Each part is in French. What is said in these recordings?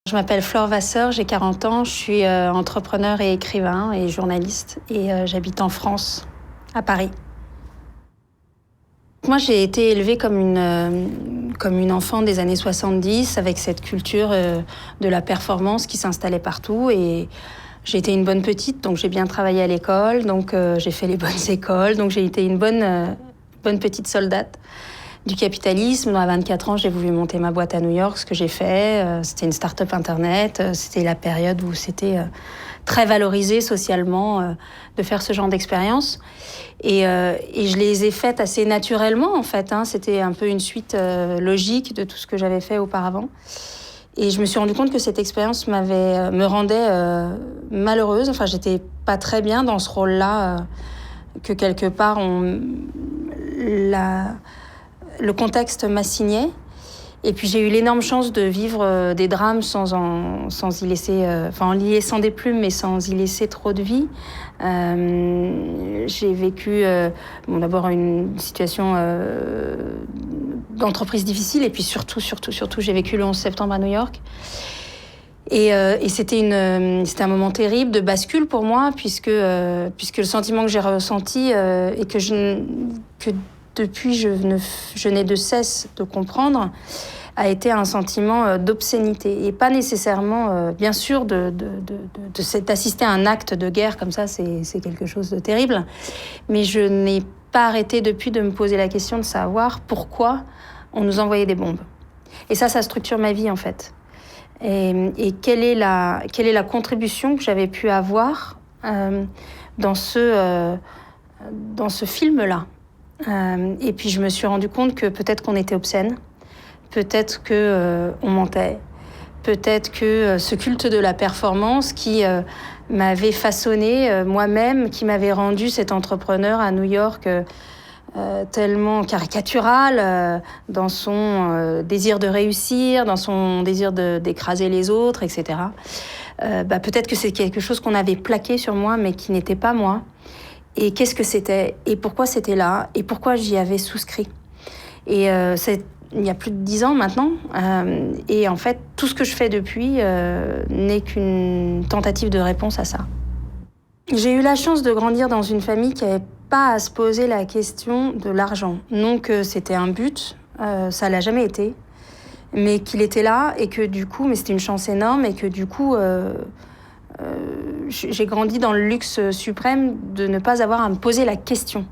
Je m'appelle Flore Vasseur, j'ai 40 ans, je suis entrepreneur et écrivain et journaliste et j'habite en France, à Paris. Moi, j'ai été élevée comme une enfant des années 70 avec cette culture de la performance qui s'installait partout et j'ai été une bonne petite, donc j'ai bien travaillé à l'école, donc j'ai fait les bonnes écoles, donc j'ai été une bonne petite soldate du capitalisme. À 24 ans, j'ai voulu monter ma boîte à New York, ce que j'ai fait. C'était une start-up Internet. C'était la période où c'était très valorisé socialement de faire ce genre d'expérience. Et je les ai faites assez naturellement, en fait. C'était un peu une suite logique de tout ce que j'avais fait auparavant. Et je me suis rendu compte que cette expérience me rendait malheureuse. Enfin, j'étais pas très bien dans ce rôle-là, que quelque part, le contexte m'assignait. Et puis j'ai eu l'énorme chance de vivre des drames sans y laisser, en y laissant des plumes, mais sans y laisser trop de vie. J'ai vécu d'abord une situation d'entreprise difficile, et puis surtout, j'ai vécu le 11 septembre à New York. Et c'était un moment terrible de bascule pour moi, puisque le sentiment que j'ai ressenti et que depuis je n'ai de cesse de comprendre, a été un sentiment d'obscénité. Et pas nécessairement, bien sûr, d'assister à un acte de guerre comme ça, c'est quelque chose de terrible. Mais je n'ai pas arrêté depuis de me poser la question de savoir pourquoi on nous envoyait des bombes. Et ça structure ma vie, en fait. Et quelle est la contribution que j'avais pu avoir dans ce film-là. Et puis je me suis rendu compte que peut-être qu'on était obscène, peut-être qu'on mentait, peut-être que ce culte de la performance qui m'avait façonné moi-même, qui m'avait rendu cet entrepreneur à New York tellement caricatural dans son désir de réussir, dans son désir d'écraser les autres, etc. Peut-être que c'est quelque chose qu'on avait plaqué sur moi, mais qui n'était pas moi. Et qu'est-ce que c'était ? Et pourquoi c'était là ? Et pourquoi j'y avais souscrit ? Et il y a plus de 10 ans maintenant. Et en fait, tout ce que je fais depuis n'est qu'une tentative de réponse à ça. J'ai eu la chance de grandir dans une famille qui n'avait pas à se poser la question de l'argent. Non que c'était un but, ça l'a jamais été, mais qu'il était là et que du coup, mais c'était une chance énorme et que du coup... j'ai grandi dans le luxe suprême de ne pas avoir à me poser la question.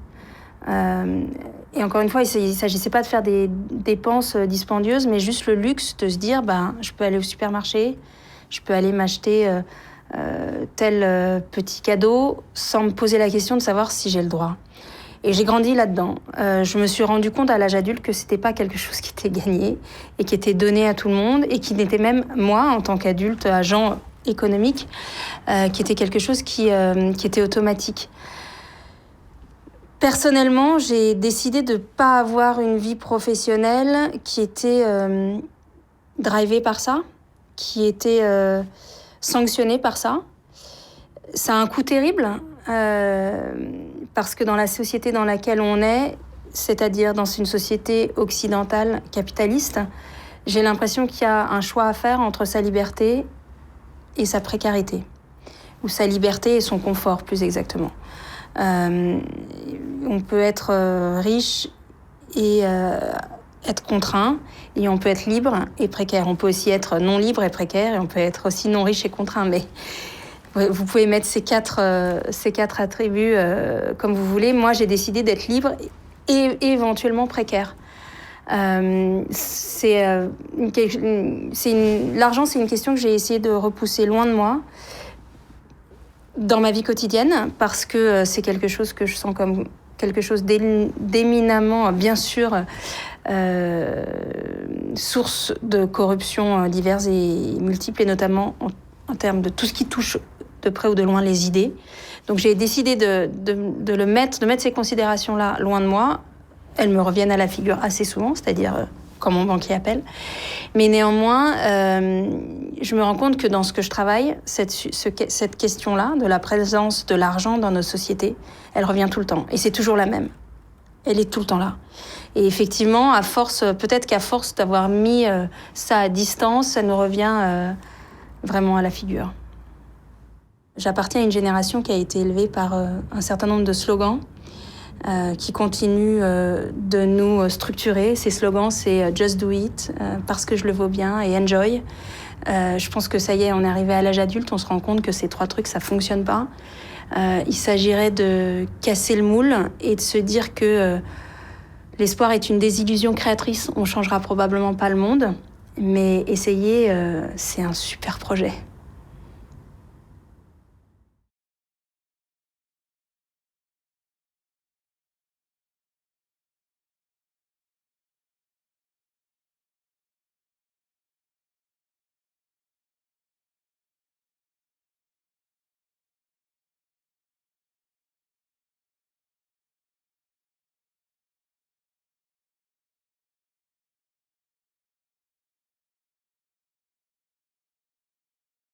Et encore une fois, il ne s'agissait pas de faire des dépenses dispendieuses, mais juste le luxe de se dire, je peux aller au supermarché, je peux aller m'acheter tel petit cadeau sans me poser la question de savoir si j'ai le droit. Et j'ai grandi là-dedans. Je me suis rendu compte à l'âge adulte que c'était pas quelque chose qui était gagné et qui était donné à tout le monde et qui n'était même, moi, en tant qu'adulte, agent économique, qui était quelque chose qui était automatique. Personnellement, j'ai décidé de ne pas avoir une vie professionnelle qui était drivée par ça, qui était sanctionnée par ça. Ça a un coût terrible, parce que dans la société dans laquelle on est, c'est-à-dire dans une société occidentale capitaliste, j'ai l'impression qu'il y a un choix à faire entre sa liberté et sa précarité, ou sa liberté et son confort, plus exactement. On peut être riche et être contraint, et on peut être libre et précaire. On peut aussi être non libre et précaire, et on peut être aussi non riche et contraint. Mais vous pouvez mettre ces quatre attributs comme vous voulez. Moi, j'ai décidé d'être libre et éventuellement précaire. L'argent, c'est une question que j'ai essayé de repousser loin de moi dans ma vie quotidienne, parce que c'est quelque chose que je sens comme quelque chose d'éminemment, bien sûr, source de corruption diverses et multiples, et notamment en termes de tout ce qui touche de près ou de loin les idées. Donc j'ai décidé de mettre ces considérations-là loin de moi. Elles me reviennent à la figure assez souvent, c'est-à-dire quand mon banquier appelle. Mais néanmoins, je me rends compte que dans ce que je travaille, cette question-là, de la présence de l'argent dans nos sociétés, elle revient tout le temps. Et c'est toujours la même. Elle est tout le temps là. Et effectivement, peut-être qu'à force d'avoir mis ça à distance, ça nous revient vraiment à la figure. J'appartiens à une génération qui a été élevée par un certain nombre de slogans qui continuent de nous structurer. Ces slogans, c'est « Just do it »,« Parce que je le vaux bien » et « Enjoy ». Je pense que ça y est, on est arrivé à l'âge adulte, on se rend compte que ces 3 trucs, ça fonctionne pas. Il s'agirait de casser le moule et de se dire que l'espoir est une désillusion créatrice. On changera probablement pas le monde, mais essayer, c'est un super projet.